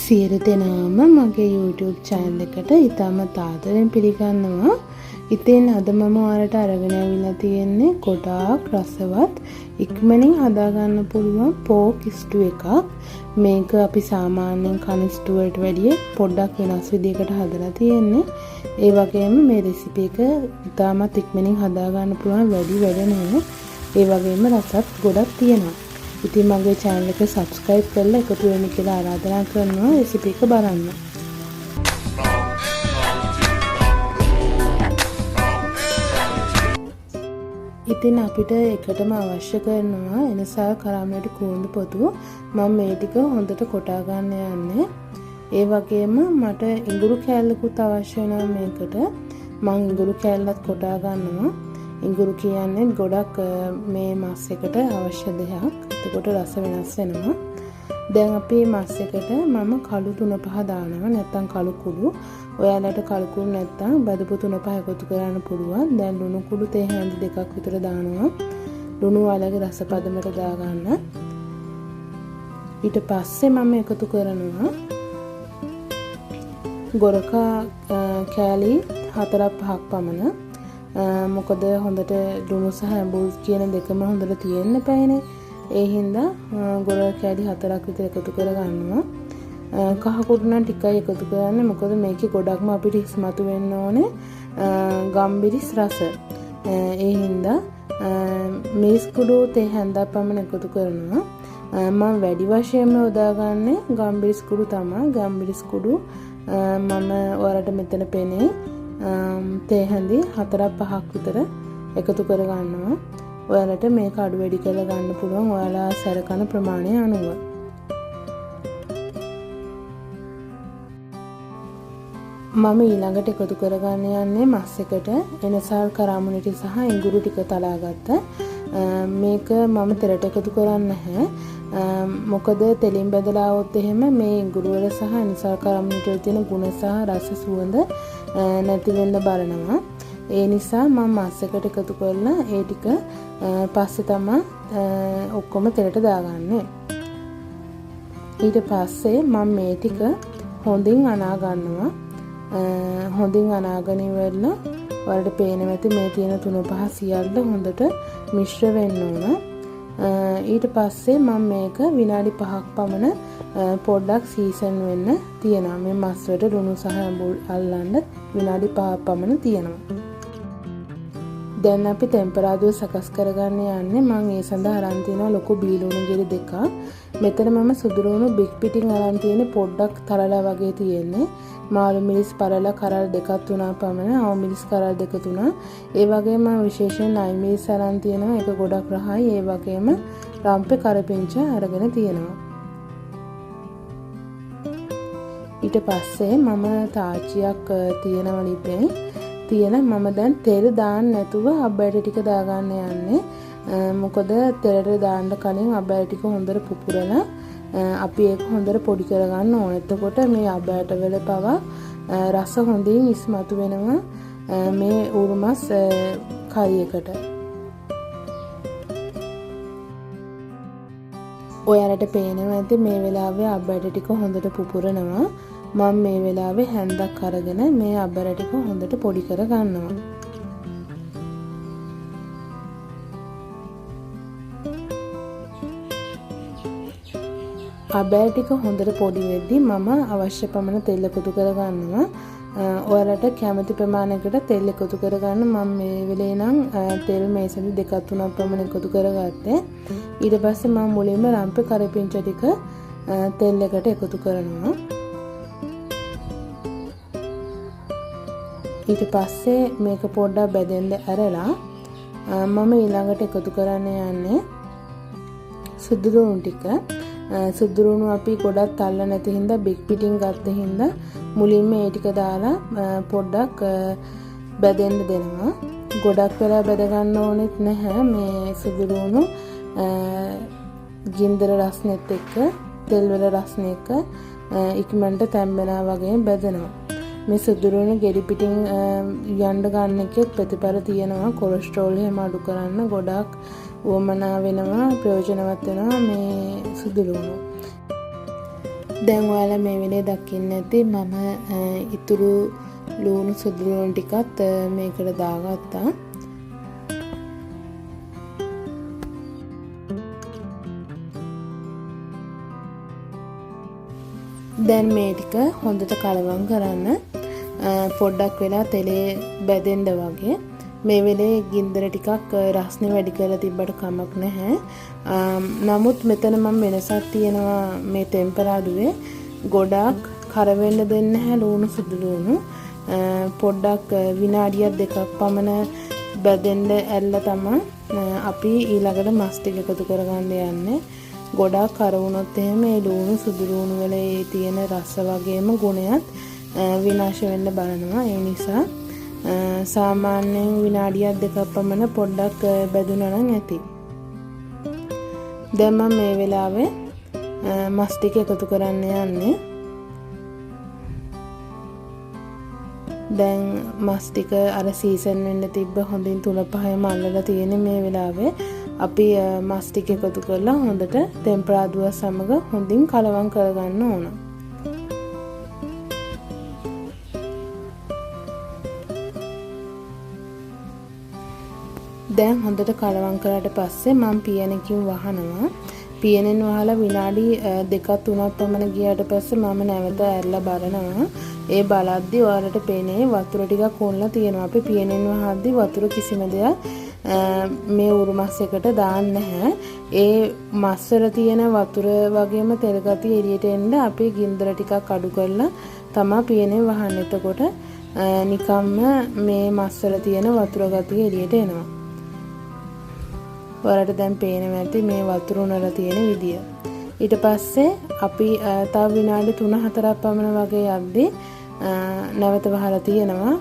සියලු දෙනාම මගේ YouTube channel එකට ඉතාමත් ආදරෙන් පිළිගන්නවා. ඉතින් අද මම ඔයාලට අරගෙන ආවිලා තියෙන්නේ ගොඩාක් රසවත් ඉක්මනින් හදා ගන්න පුළුවන් pork stew එකක්. මේක අපි සාමාන්‍යයෙන් කන stew වලට වැඩිය පොඩ්ඩක් වෙනස් විදිහකට හදලා තියෙන්නේ. ඒ වගේම මේ රෙසිපි එක ඉතාමත් ඉක්මනින් හදා ගන්න පුළුවන් වැඩි වැඩ නෑ. ඒ වගේම රසත් ගොඩක් තියෙනවා. ඉතින් මගේ channel එක subscribe කරලා එකතු වෙන්න කියලා ආරාධනා කරනවා රෙසිපි එක බලන්න. ඉතින් අපිට එකටම අවශ්‍ය කරනවා එනසා කරාමයට කුරුඳු පොතු. මම මේ ටික හොඳට කොටා ගන්න යන්නේ. ඒ වගේම මට ඉඟුරු කෑල්ලකුත් අවශ්‍ය වෙනවා මේකට. මම ඉඟුරු කෑල්ලත් කොටා ගන්නවා. ඉඟුරු කියන්නේ ගොඩක් මේ මස් එකට අවශ්‍ය දෙයක්. එතකොට රස වෙනස් වෙනවා. දැන් අපි මස් එකට මම කළු 3-5 දානවා. නැත්නම් කළු කුඩු. ඔයාලට කළු කුඩු නැත්නම් බදපු 3-5 එකතු කරන්න පුළුවන්. දැන් ලුණු කුඩු තේ හැඳි 2ක් විතර දානවා. ලුණු වලගේ රස පදමට දා ගන්න. ඊට පස්සේ මම එකතු කරනවා ගොරකා කෑලි 4-5ක් පමණ. මොකද හොඳට ලුණු සහ ඇඹුල් කියන දෙකම හොඳට තියෙන්න බෑනේ. ඒ හින්දා ගොර කෑලි 4ක් විතර එකතු කරගන්නවා. කහ කුඩු නම් ටිකයි එකතු කරන්න. මොකද මේකේ ගොඩක්ම අපිට ඉස්මතු වෙන්න ඕනේ ගම්බිරිස් රස. ඒ හින්දා මිරිස් කුඩු තේ හැන්දක් පමණ එකතු කරනවා. මම වැඩි වශයෙන්ම යොදාගන්නේ ගම්බිරිස් කුඩු තමයි. ගම්බිරිස් කුඩු මම ඔයාලට මෙතන පෙනේ තේ හැඳි 4-5ක් විතර එකතු කර ගන්නවා. ඔයාලට මේක අඩු වැඩි කරලා ගන්න පුළුවන් ඔයාලා සැරකන ප්‍රමාණය අනුව. මම ඊළඟට එකතු කරගන්න යන්නේ මස් එකට එනසල් කරාමුණටි සහ ඉඟුරු ටික තලාගත්ත. මේක මම තෙරට එකතු කරන්නේ නැහැ. මොකද තෙලින් බෙදලා આવොත් එහෙම මේ ඉඟුරු වල සහ එනසල් කරාමුණටි වල තියෙන ගුණ සහ රස සුවඳ නැති වෙන්න බලනවා. ඒ නිසා මම මස් එකට එකතු කරලා ඒ ටික පස්සේ තමයි ඔක්කොම තෙලට දාගන්නේ. ඊට පස්සේ මම මේ ටික හොඳින් අනා ගන්නවා. හොඳින් අනාගෙන ඉවරලා වලට පේනවා ඇති මේ තියෙන 3-5 සියල්ල හොඳට මිශ්‍ර වෙන්න ඕන. ඊට පස්සේ මම මේක විනාඩි 5ක් පමණ පොඩ්ඩක් සීසන් වෙන්න තියනවා. මේ මස් වලට ලුණු සහ ඇඹුල් අල්ලන්න විනාඩි 5ක් පමණ තියනවා. දැන් අපි ටෙම්පරාදුර සකස් කරගන්න යන්නේ. මම ඒ සඳහා අරන් තියෙනවා ලොකු බීලුණු ගෙඩි 2ක්. මෙතන මම සුදුරුණු බිග් පිටින් අරන් තියෙන්නේ පොඩ්ඩක් තරලා වගේ තියෙන්නේ. මාළු මිරිස් පරල කරල් 2-3 පමණ, අවු මිරිස් කරල් 2-3. ඒ වගේම මම විශේෂයෙන් නයි මිරිස් අරන් තියෙනවා. ඒක ගොඩක් රහයි. ඒ වගේම රම්පේ කරපිංච අරගෙන තියෙනවා. ඊට පස්සේ මම තාච්චියක් තියෙනවා ලිපේ. මම දැන් තෙල් දාන්න නැතුව අබ්බැටි ටික දාගන්න යන්නේ. මොකද තෙලට දාන්න කලින් අබ්බැටි ටික හොඳට පුපුරලා අපි ඒක හොඳට පොඩි කරගන්න ඕන. එතකොට මේ අබ්බැට වල පවා රස හොඳින් ඉස්මතු වෙනවා මේ උරුමස් කරියකට. ඔයාලට පේනවා ඇති මේ වෙලාවේ අබ්බැට ටික හොඳට පුපුරනවා. මම මේ වෙලාවේ හැන්දක් අරගෙන මේ අබ්බර ටික හොඳට පොඩි කර ගන්නවා. අබ්බර ටික හොඳට පොඩි වෙද්දි මම අවශ්‍ය පමණ තෙල් එකතු කර ගන්නවා. ඔයාලට කැමති ප්‍රමාණයකට තෙල් එකතු කරගන්න. මම මේ වෙලේ නම් තෙල් මේසෙදි 2-3ක් පමණ එකතු කරගත්තේ. ඊට පස්සේ මම මුලින්ම රම්පේ කරපිංච ටික තෙල් එකට එකතු කරනවා. ඊට පස්සේ මේක පොඩ්ඩක් බෙදෙන්න ඇරලා මම ඊළඟට එකතු කරන්න යන්නේ සුදුරුණු ටික. සුදුරුණු අපි ගොඩක් තල්ල නැති හින්දා බිග් පිටින් ගත්ත හින්දා මුලින්ම ඒ ටික දාලා පොඩ්ඩක් බෙදෙන්න දෙනවා. ගොඩක් වෙලා බෙද ගන්න ඕනෙත් නැහැ. මේ සුදුරුණු ගින්දර රස්නෙත් එක්ක තෙල් වල රස්න එක්ක ඉක්මනට තැම්බෙනා වගේ බෙදෙනවා. මේ සුදුරුණු ගෙඩි පිටින් යන්න ගන්න එකෙත් ප්‍රතිඵල තියෙනවා. කොලෙස්ටරෝල් එහෙම අඩු කරන්න ගොඩක් වමනා වෙනවා, ප්‍රයෝජනවත් වෙනවා මේ සුදුරුණු. දැන් ඔයාලා මේ වෙලේ දකින්න ඇති මම ඉතුරු ලුණු සුදු ලුණු ටිකත් මේකට දාගත්තා. දැන් මේ ටික හොඳට කලවම් කරන්න. පොඩ්ඩක් වෙලා තෙලේ බැදෙන්න වගේ. මේ වෙලේ ගින්දර ටිකක් රස්නේ වැඩි කරලා තිබ්බට කමක් නැහැ. නමුත් මෙතන මම වෙනසක් තියෙනවා මේ ටෙම්පරාදුවේ. ගොඩක් කර වෙන්න දෙන්නේ නැහැ ලුණු සුදු ලුණු. පොඩ්ඩක් විනාඩියක් දෙකක් පමණ බැදෙන්න ඇල්ල තමයි අපි ඊළඟට මස් ටික එකතු කරගන්න යන්නේ. ගොඩක් කර වුණොත් එහෙම මේ ලුණු සුදු ලුණු වල තියෙන රස වගේම ගුණයත් විනාශ වෙන්න බලනවා. ඒ නිසා සාමාන්‍යයෙන් විනාඩියක් දෙකක් පමණ පොඩ්ඩක් බැදුණා නම් ඇති. දැන් මම මේ වෙලාවේ මස් ටික එකතු කරන්න යන්නේ. දැන් මස් ටික අර සීසන් වෙන්න තිබ්බ හොඳින් 3-5ම අල්ලලා තියෙන මේ වෙලාවේ අපි මස් ටික එකතු කරලා හොඳට ටෙම්පරාදුව සමග හොඳින් කලවම් කරගන්න ඕන. දැන් හොඳට කලවම් කරාට පස්සේ මම පියනකින් වහනවා. පියනෙන් වහලා විනාඩි 2-3ක් පමණ ගියාට පස්සේ මම නැවත ඇරලා බලනවා. ඒ බලද්දි ඔයාලට පේන්නේ වතුර ටිකක් ඕනලා තියෙනවා. අපි පියනෙන් වහද්දි වතුර කිසිම දෙයක් මේ උරු මස් එකට දාන්නේ නැහැ. ඒ මස් වල තියෙන වතුර වගේම තෙල් ගතිය එළියට එන්න අපි ගින්දර ටිකක් අඩු කරලා තමයි පියනෙන් වහන්නේ. එතකොට නිකම්ම මේ මස් වල තියෙන වතුර ගතිය එළියට එනවා. ඔයාලට දැන් පේනවා ඇති මේ වතුර උනලා තියෙන විදිය. ඊට පස්සේ අපි තව විනාඩි 3-4ක් පමණ වගේ යද්දී නැවත වහලා තියෙනවා.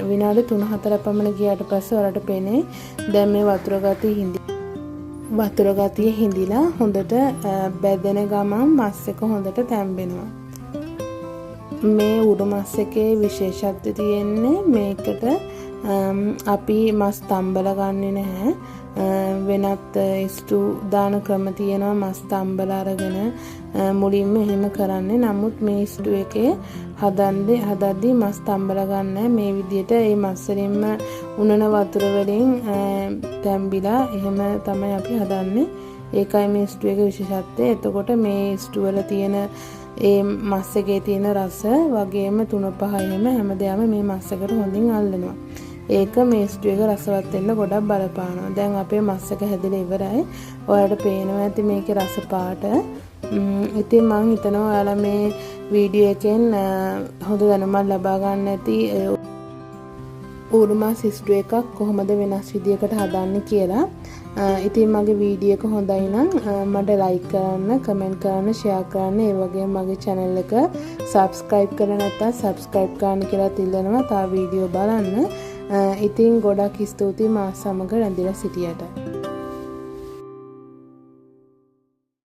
විනාඩි 3-4ක් පමණ ගියාට පස්සේ ඔයාලට පේන්නේ දැන් මේ වතුර ගතිය හිඳිලා හොඳට බැදෙන ගමන් මස් එක හොඳට තැම්බෙනවා. මේ උඩු මස් එකේ විශේෂත්වය තියෙන්නේ මේකට අපි මස් තම්බලා ගන්නෙ නැහැ. වෙනත් ඉස්තු දාන ක්‍රම තියෙනවා මස් තම්බලා අරගෙන මුලින්ම එහෙම කරන්නේ. නමුත් මේ ඉස්තු එකේ හදද්දී මස් තම්බලා ගන්න මේ විදිහට ඒ මස් වලින්ම උනන වතුර වලින් තැම්බිලා එහෙම තමයි අපි හදන්නේ. ඒකයි මේ ඉස්තු එකේ විශේෂත්වය. එතකොට මේ ඉස්තු වල තියෙන ඒ මස් එකේ තියෙන රස වගේම 3-5 එහෙම හැමදේම මේ මස් එකට හොඳින් අල්ලනවා. ඒක මේ ස්ටු එක රසවත් වෙන්න ගොඩක් බලපානවා. දැන් අපේ මස් එක හැදිලා ඉවරයි. ඔයාලට පේනවා ඇති මේකේ රස පාට. ඉතින් මම හිතනවා ඔයාලා මේ වීඩියෝ එකෙන් හොඳ දැනුමක් ලබා ගන්න ඇති උරුමස් ස්ටු එකක් කොහොමද වෙනස් විදියකට හදන්නේ කියලා. ඉතින් මගේ වීඩියෝ එක හොඳයි නම් මට ලයික් කරන්න, කමෙන්ට් කරන්න, ෂෙයා කරන්න. ඒ වගේම මගේ channel එක subscribe කරලා නැත්නම් subscribe කරන්න කියලා තිල්ලනවා. තව වීඩියෝ බලන්න. ඉතින් ගොඩක් ස්තුතියි මා සමග රැඳිලා සිටියට.